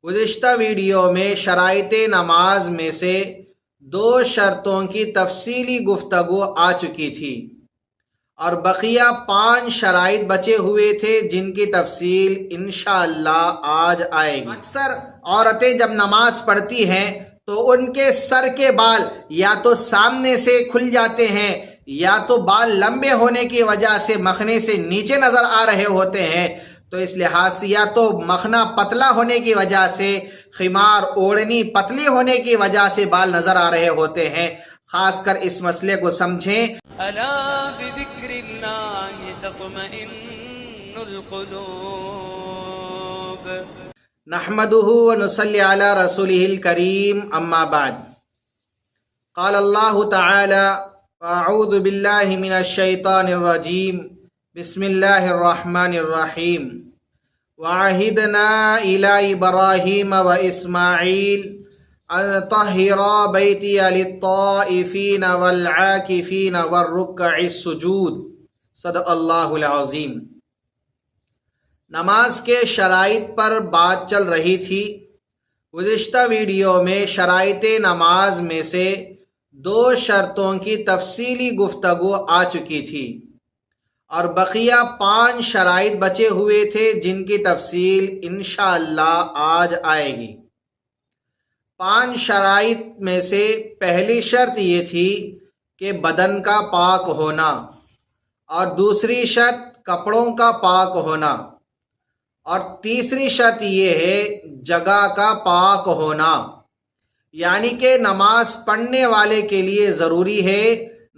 گزشتہ ویڈیو میں شرائط نماز میں سے 2 شرطوں کی تفصیلی گفتگو آ چکی تھی اور بقیہ 5 شرائط بچے ہوئے تھے جن کی تفصیل انشاءاللہ آج آئے گی۔ اکثر عورتیں جب نماز پڑھتی ہیں تو ان کے سر کے بال یا تو سامنے سے کھل جاتے ہیں یا تو بال لمبے ہونے کی وجہ سے مخنے سے نیچے نظر آ رہے ہوتے ہیں، تو اس لحاظ سے یا تو مخنا پتلا ہونے کی وجہ سے، خمار اوڑھنی پتلی ہونے کی وجہ سے بال نظر آ رہے ہوتے ہیں۔ خاص کر اس مسئلے کو سمجھیں۔ الا بذکر اللہ تطمئن القلوب۔ نحمده ونصلی علی رسوله الکریم، اما بعد۔ قال اللہ تعالی: اعوذ باللہ من الشیطان الرجیم، بسم اللہ الرحمن الرحیم۔ وعہدنا الی ابراہیم واسماعیل ان طہرا بیتی للطائفین والعاکفین والرکع السجود۔ صدق اللہ العظیم۔ نماز کے شرائط پر بات چل رہی تھی۔ گزشتہ ویڈیو میں شرائط نماز میں سے 2 شرطوں کی تفصیلی گفتگو آ چکی تھی اور بقیہ 5 شرائط بچے ہوئے تھے جن کی تفصیل انشاءاللہ آج آئے گی۔ 5 شرائط میں سے پہلی شرط یہ تھی کہ بدن کا پاک ہونا، اور دوسری شرط کپڑوں کا پاک ہونا، اور تیسری شرط یہ ہے جگہ کا پاک ہونا، یعنی کہ نماز پڑھنے والے کے لیے ضروری ہے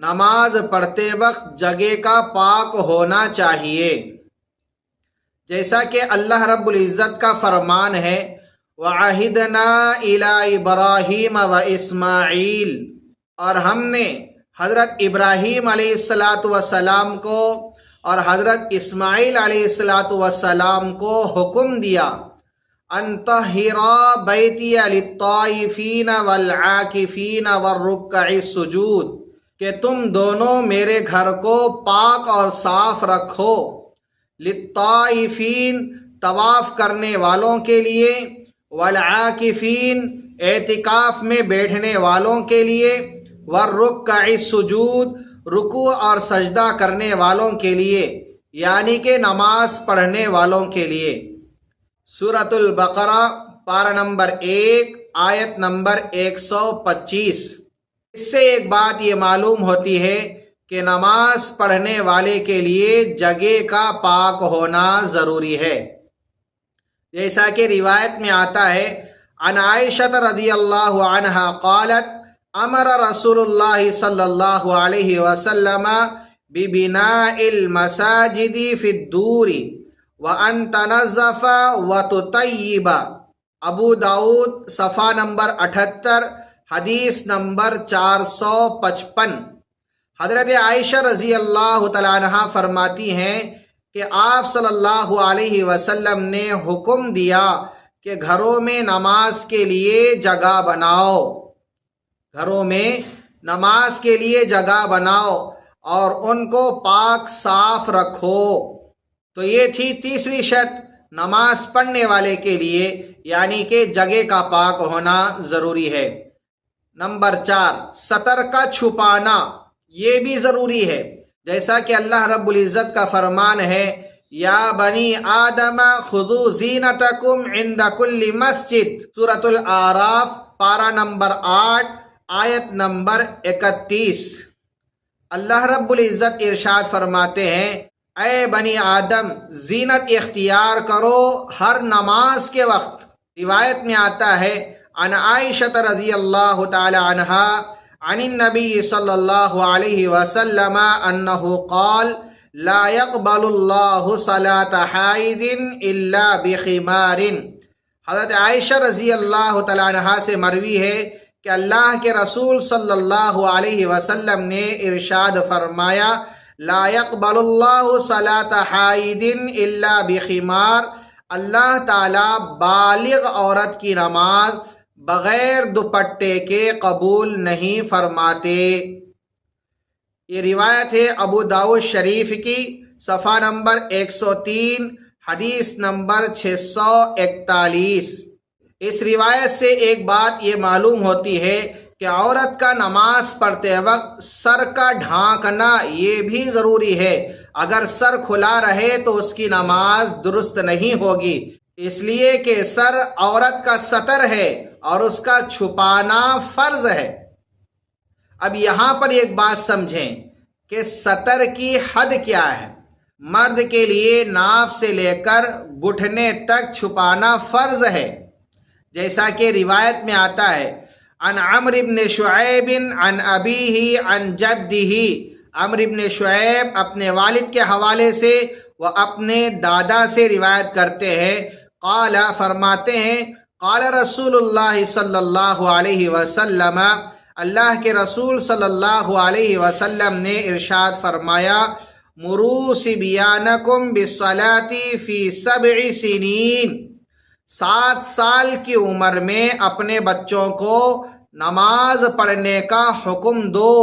نماز پڑھتے وقت جگہ کا پاک ہونا چاہیے، جیسا کہ اللہ رب العزت کا فرمان ہے: وعہدنا الی ابراہیم واسماعیل، اور ہم نے حضرت ابراہیم علیہ السلام کو اور حضرت اسماعیل علیہ السلام کو حکم دیا ان طہرا بیتی للطائفین والعاکفین والرکع السجود، کہ تم دونوں میرے گھر کو پاک اور صاف رکھو، للطائفین طواف کرنے والوں کے لیے، والعاکفین اعتکاف میں بیٹھنے والوں کے لیے، والرکع السجود رکوع اور سجدہ کرنے والوں کے لیے، یعنی کہ نماز پڑھنے والوں کے لیے۔ سورۃ البقرہ پارہ نمبر 1 آیت نمبر 125۔ اس سے ایک بات یہ معلوم ہوتی ہے کہ نماز پڑھنے والے کے لیے جگہ کا پاک ہونا ضروری ہے، جیسا کہ روایت میں آتا ہے: عن عائشہ رضی اللہ عنہا قالت: امر رسول اللہ صلی اللہ علیہ وسلم ببناء المساجد فی الدور وان تنظف وتطیب۔ ابو داؤد صفحہ نمبر 78، حدیث نمبر 455۔ حضرت عائشہ رضی اللہ تعالیٰ عنہا فرماتی ہیں کہ آپ صلی اللہ علیہ وسلم نے حکم دیا کہ گھروں میں نماز کے لیے جگہ بناؤ، گھروں میں نماز کے لیے جگہ بناؤ اور ان کو پاک صاف رکھو۔ تو یہ تھی تیسری شرط نماز پڑھنے والے کے لیے، یعنی کہ جگہ کا پاک ہونا ضروری ہے۔ نمبر 4، سطر کا چھپانا، یہ بھی ضروری ہے، جیسا کہ اللہ رب العزت کا فرمان ہے: یا بنی آدم خذوا زینتکم عند کل مسجد۔ سورۃ الاعراف پارہ نمبر 8 آیت نمبر 31۔ اللہ رب العزت ارشاد فرماتے ہیں: اے بنی آدم، زینت اختیار کرو ہر نماز کے وقت۔ روایت میں آتا ہے عن عائشہ رضی اللہ تعالی عنہا عن النبی صلی اللہ علیہ وسلم انہ قال: لا يقبل اللہ صلاۃ حائض الا بخمار۔ حضرت عائشہ رضی اللہ تعالی عنہا سے مروی ہے کہ اللہ کے رسول صلی اللہ علیہ وسلم نے ارشاد فرمایا: لا يقبل اللہ صلاۃ حائض الا بخمار، اللہ تعالیٰ بالغ عورت کی نماز بغیر دوپٹے کے قبول نہیں فرماتے۔ یہ روایت ہے ابو داؤد شریف کی، صفحہ نمبر 103، حدیث نمبر 641۔ اس روایت سے ایک بات یہ معلوم ہوتی ہے کہ عورت کا نماز پڑھتے وقت سر کا ڈھانکنا یہ بھی ضروری ہے. اگر سر کھلا رہے تو اس کی نماز درست نہیں ہوگی، اس لیے کہ سر عورت کا ستر ہے اور اس کا چھپانا فرض ہے. اب یہاں پر ایک بات سمجھیں کہ ستر کی حد کیا ہے. مرد کے لیے ناف سے لے کر گھٹنے تک چھپانا فرض ہے، جیسا کہ روایت میں آتا ہے عن عمرو بن شعیب عن ابیہ عن جدہ. عمرو بن شعیب اپنے والد کے حوالے سے وہ اپنے دادا سے روایت کرتے ہیں. قال فرماتے ہیں قال رسول اللہ صلی اللہ علیہ وسلم، اللہ کے رسول صلی اللہ علیہ وسلم نے ارشاد فرمایا مروا صبیانکم بالصلاۃ فی 7 سنین. 7 سال کی عمر میں اپنے بچوں کو نماز پڑھنے کا حکم دو.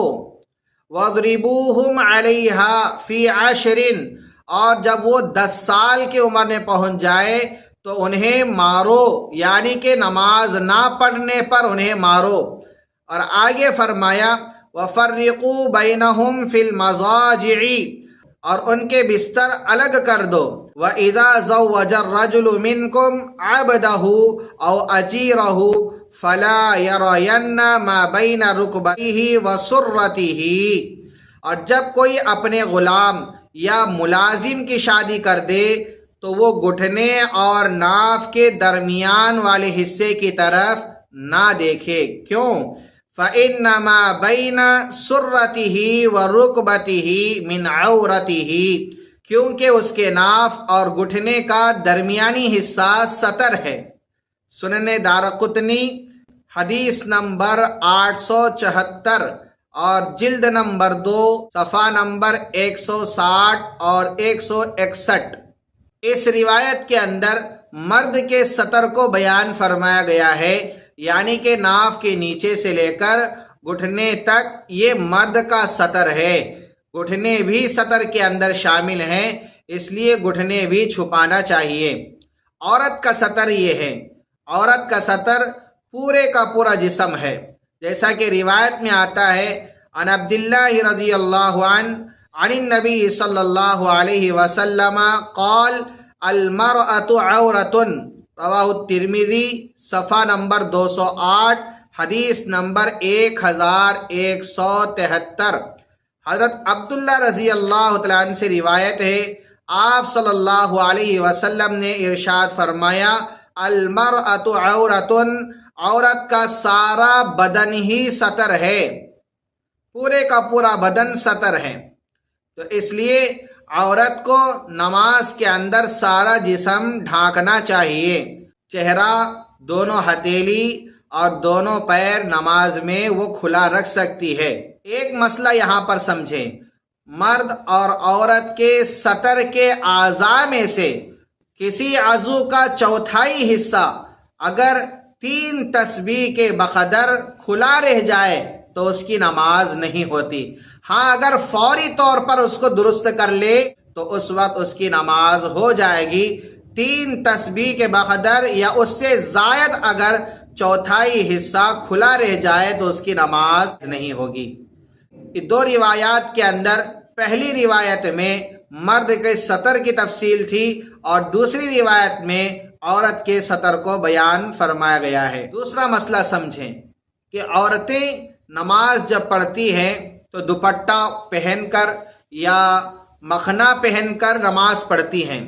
وَاضْرِبُوهُمْ عَلَيْهَا فِي 10، اور جب وہ 10 سال کی عمر میں پہنچ جائے تو انہیں مارو، یعنی کہ نماز نہ پڑھنے پر انہیں مارو. اور آگے فرمایا وَفَرِّقُوا بَيْنَهُمْ فِي الْمَضَاجِعِ، اور ان کے بستر الگ کر دو. وَإِذَا زَوَّجَ الرَّجُلُ مِنْكُمْ عَبْدَهُ أَوْ أَجِيرَهُ فَلَا يَرَيَنَّ مَا بَيْنَ رُكْبَتَيْهِ وَسُرَّتِهِ، اور جب کوئی اپنے غلام یا ملازم کی شادی کر دے تو وہ گھٹنے اور ناف کے درمیان والے حصے کی طرف نہ دیکھے. کیوں؟ فَإِنَّمَا بَيْنَ سُرَّتِهِ وَرُكْبَتِهِ مِنْ عَوْرَتِهِ، کیونکہ اس کے ناف اور گھٹنے کا درمیانی حصہ ستر ہے. سنن دارقطنی حدیث نمبر 874 اور جلد نمبر 2 صفحہ نمبر 160 اور 161. اس روایت کے اندر مرد کے ستر کو بیان فرمایا گیا ہے، یعنی کہ ناف کے نیچے سے لے کر گھٹنے تک یہ مرد کا ستر ہے. گھٹنے بھی ستر کے اندر شامل ہیں، اس لیے گھٹنے بھی چھپانا چاہیے. عورت کا ستر یہ ہے، عورت کا ستر پورے کا پورا جسم ہے، جیسا کہ روایت میں آتا ہے عن عبداللہ رضی اللہ عنہ عن النبی صلی اللہ علیہ وسلم قال المرأة عورة، رواہ الترمذی صفحہ نمبر 208 حدیث نمبر 1173. حضرت عبداللہ رضی اللہ تعالیٰ عنہ سے روایت ہے آپ صلی اللہ علیہ وسلم نے ارشاد فرمایا المرأة عورة، عورت کا سارا بدن ہی ستر ہے، پورے کا پورا بدن ستر ہے. تو اس لیے عورت کو نماز کے اندر سارا جسم ڈھانکنا چاہیے. چہرہ، دونوں ہتھیلی اور دونوں پیر نماز میں وہ کھلا رکھ سکتی ہے. ایک مسئلہ یہاں پر سمجھیں، مرد اور عورت کے ستر کے اعضاء میں سے کسی عضو کا چوتھائی حصہ اگر 3 تسبیح کے بقدر کھلا رہ جائے تو اس کی نماز نہیں ہوتی. ہاں اگر فوری طور پر اس کو درست کر لے تو اس وقت اس کی نماز ہو جائے گی. 3 تسبیح کے بقدر یا اس سے زائد اگر چوتھائی حصہ کھلا رہ جائے تو اس کی نماز نہیں ہوگی. 2 روایات کے اندر پہلی روایت میں مرد کے ستر کی تفصیل تھی اور دوسری روایت میں عورت کے ستر کو بیان فرمایا گیا ہے. دوسرا مسئلہ سمجھیں کہ عورتیں نماز جب پڑھتی ہیں تو دوپٹہ پہن کر یا مخنا پہن کر نماز پڑھتی ہیں.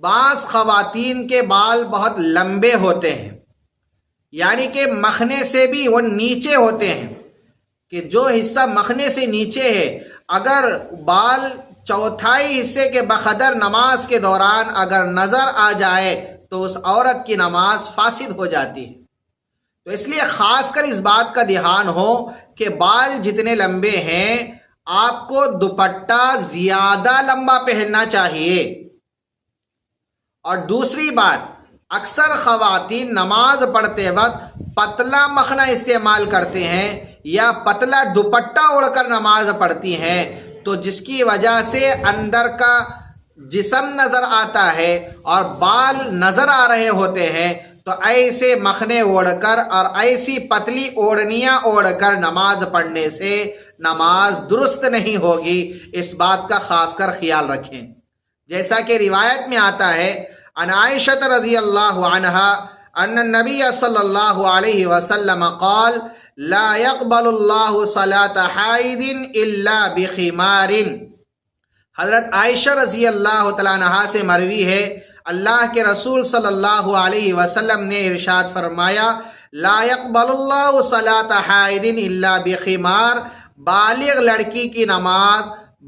بعض خواتین کے بال بہت لمبے ہوتے ہیں، یعنی کہ مخنے سے بھی وہ نیچے ہوتے ہیں، کہ جو حصہ مخنے سے نیچے ہے اگر بال چوتھائی حصے کے بقدر نماز کے دوران اگر نظر آ جائے تو اس عورت کی نماز فاسد ہو جاتی ہے. تو اس لیے خاص کر اس بات کا دھیان ہو کہ بال جتنے لمبے ہیں آپ کو دوپٹہ زیادہ لمبا پہننا چاہیے. اور دوسری بات، اکثر خواتین نماز پڑھتے وقت پتلا مخنا استعمال کرتے ہیں یا پتلا دوپٹہ اوڑھ کر نماز پڑھتی ہیں، تو جس کی وجہ سے اندر کا جسم نظر آتا ہے اور بال نظر آ رہے ہوتے ہیں، تو ایسے مخنے اوڑھ کر اور ایسی پتلی اوڑھنیاں اوڑھ کر نماز پڑھنے سے نماز درست نہیں ہوگی، اس بات کا خاص کر خیال رکھیں۔ جیسا کہ روایت میں آتا ہے عن عائشہ رضی اللہ عنہا ان النبی صلی اللہ علیہ وسلم قال لا يقبل اللہ صلاة حائض الا بخمار۔ حضرت عائشہ رضی اللہ تعالیٰ عنہا سے مروی ہے، اللہ کے رسول صلی اللہ علیہ وسلم نے ارشاد فرمایا لا يقبل اللہ صلاة حائض الا بخمار، بالغ لڑکی کی نماز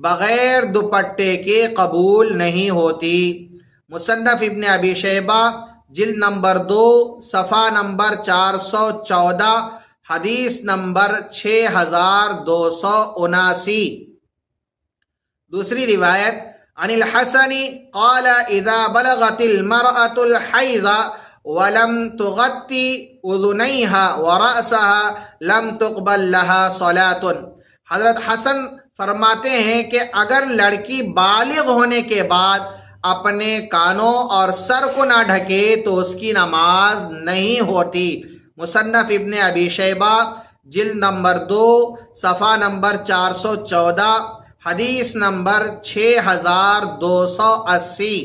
بغیر دوپٹے کے قبول نہیں ہوتی۔ مصنف ابن ابی شیبہ جلد نمبر 2 صفحہ نمبر 414 حدیث نمبر 6279۔ دوسری روایت عن الحسن قال اذا بلغت المرأة الحیض ولم تغطی اذنیها ورأسها لم تقبل لها صلاة۔ حضرت حسن فرماتے ہیں کہ اگر لڑکی بالغ ہونے کے بعد اپنے کانوں اور سر کو نہ ڈھکے تو اس کی نماز نہیں ہوتی۔ مصنف ابن ابی شیبہ جلد نمبر 2 صفحہ نمبر 414 حدیث نمبر 6280۔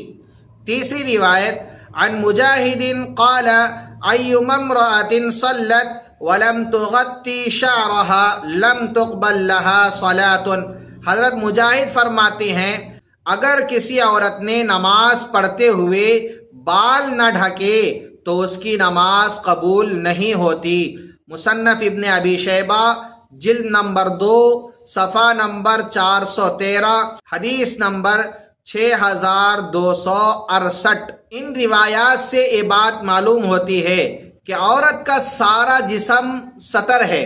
تیسری روایت عن مجاہد قال ایما امرأة صلت ولم تغطی شعرها لم تقبل لها صلاة۔ حضرت مجاہد فرماتے ہیں اگر کسی عورت نے نماز پڑھتے ہوئے بال نہ ڈھکے تو اس کی نماز قبول نہیں ہوتی۔ مصنف ابن ابی شیبہ جلد نمبر 2 صفحہ نمبر 413 حدیث نمبر 6268۔ ان روایات سے یہ بات معلوم ہوتی ہے کہ عورت کا سارا جسم ستر ہے،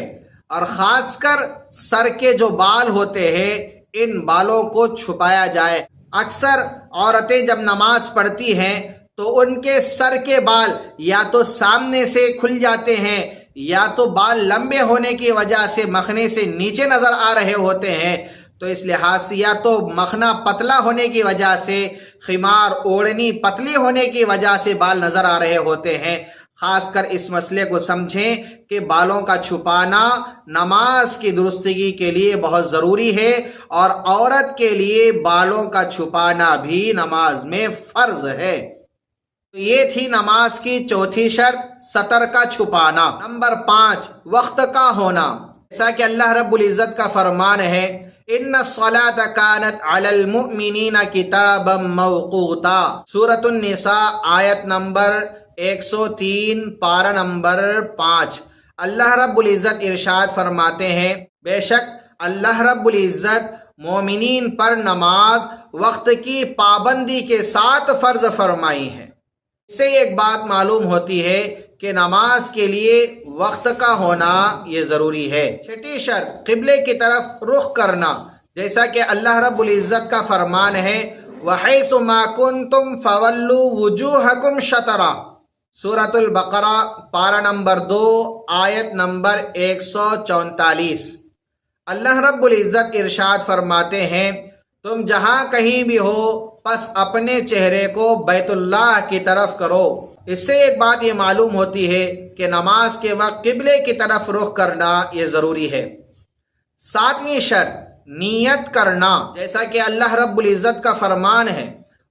اور خاص کر سر کے جو بال ہوتے ہیں ان بالوں کو چھپایا جائے۔ اکثر عورتیں جب نماز پڑھتی ہیں تو ان کے سر کے بال یا تو سامنے سے کھل جاتے ہیں یا تو بال لمبے ہونے کی وجہ سے مخنے سے نیچے نظر آ رہے ہوتے ہیں، تو اس لحاظ سے یا تو مخنا پتلا ہونے کی وجہ سے، خمار اوڑھنی پتلی ہونے کی وجہ سے بال نظر آ رہے ہوتے ہیں۔ خاص کر اس مسئلے کو سمجھیں کہ بالوں کا چھپانا نماز کی درستگی کے لیے بہت ضروری ہے، اور عورت کے لیے بالوں کا چھپانا بھی نماز میں فرض ہے۔ تو یہ تھی نماز کی چوتھی شرط، سطر کا چھپانا۔ نمبر 5 وقت کا ہونا۔ جیسا کہ اللہ رب العزت کا فرمان ہے ان الصلاۃ کانت علی المؤمنین کتابا موقوتا، سورۃ النساء آیت نمبر 103 پارہ نمبر 5۔ اللہ رب العزت ارشاد فرماتے ہیں بے شک اللہ رب العزت مومنین پر نماز وقت کی پابندی کے ساتھ فرض فرمائی ہے۔ اس سے ایک بات معلوم ہوتی ہے کہ نماز کے لیے وقت کا ہونا یہ ضروری ہے۔ چھٹی شرط قبلے کی طرف رخ کرنا، جیسا کہ اللہ رب العزت کا فرمان ہے وَحَيْثُ مَا كُنْتُمْ فَوَلُّوا وُجُوهَكُمْ شَطْرَهُ، سورۃ البقرہ پارہ نمبر 2 آیت نمبر 144۔ اللہ رب العزت ارشاد فرماتے ہیں تم جہاں کہیں بھی ہو پس اپنے چہرے کو بیت اللہ کی طرف کرو۔ اس سے ایک بات یہ معلوم ہوتی ہے کہ نماز کے وقت قبلے کی طرف رخ کرنا یہ ضروری ہے۔ 7ویں شرط نیت کرنا، جیسا کہ اللہ رب العزت کا فرمان ہے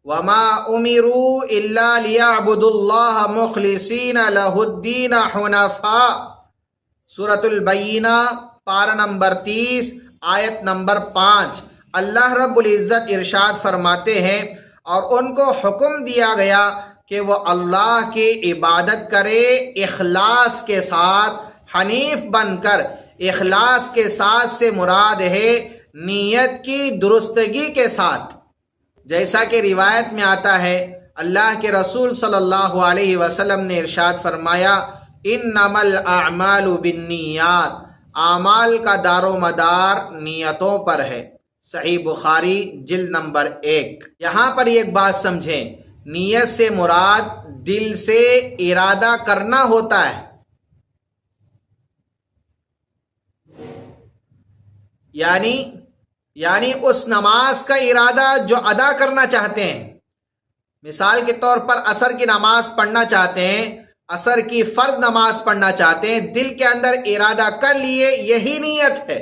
وَمَا أُمِرُوا إِلَّا لِيَعْبُدُوا اللَّهَ مُخْلِصِينَ لَهُ الدِّينَ حُنَفَاءَ، سورۃ البینہ پارہ نمبر 30 آیت نمبر 5۔ اللہ رب العزت ارشاد فرماتے ہیں اور ان کو حکم دیا گیا کہ وہ اللہ کی عبادت کرے اخلاص کے ساتھ، حنیف بن کر۔ اخلاص کے ساتھ سے مراد ہے نیت کی درستگی کے ساتھ، جیسا کہ روایت میں آتا ہے اللہ کے رسول صلی اللہ علیہ وسلم نے ارشاد فرمایا انما الاعمال بالنیات، اعمال کا دار و مدار نیتوں پر ہے، صحیح بخاری جلد نمبر 1۔ یہاں پر ایک بات سمجھیں، نیت سے مراد دل سے ارادہ کرنا ہوتا ہے، یعنی اس نماز کا ارادہ جو ادا کرنا چاہتے ہیں۔ مثال کے طور پر عصر کی نماز پڑھنا چاہتے ہیں عصر کی فرض نماز پڑھنا چاہتے ہیں، دل کے اندر ارادہ کر لیے، یہی نیت ہے۔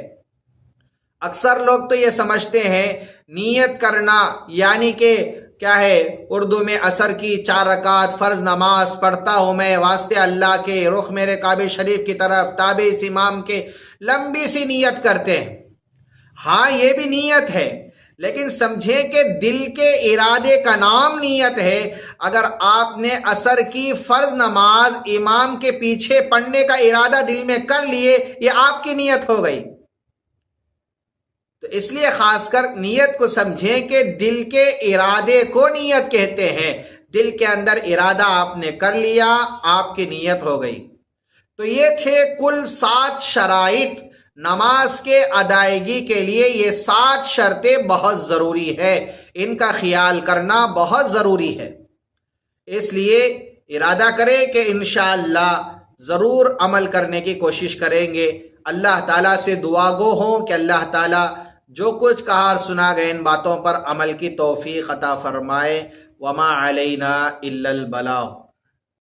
اکثر لوگ تو یہ سمجھتے ہیں نیت کرنا یعنی کہ کیا ہے، اردو میں عصر کی 4 رکعت فرض نماز پڑھتا ہوں میں واسطے اللہ کے، رخ میرے کعبہ شریف کی طرف، تابع اس امام کے، لمبی سی نیت کرتے ہیں۔ ہاں یہ بھی نیت ہے، لیکن سمجھیں کہ دل کے ارادے کا نام نیت ہے۔ اگر آپ نے عصر کی فرض نماز امام کے پیچھے پڑھنے کا ارادہ دل میں کر لیے، یہ آپ کی نیت ہو گئی۔ تو اس لیے خاص کر نیت کو سمجھیں کہ دل کے ارادے کو نیت کہتے ہیں۔ دل کے اندر ارادہ آپ نے کر لیا، آپ کی نیت ہو گئی۔ تو یہ تھے کل 7 شرائط نماز کے ادائیگی کے لیے۔ یہ 7 شرطیں بہت ضروری ہے، ان کا خیال کرنا بہت ضروری ہے۔ اس لیے ارادہ کریں کہ انشاءاللہ ضرور عمل کرنے کی کوشش کریں گے۔ اللہ تعالیٰ سے دعا گو ہوں کہ اللہ تعالیٰ جو کچھ کہا اور سنا گئے ان باتوں پر عمل کی توفیق عطا فرمائے۔ وما علینا الا البلاغ۔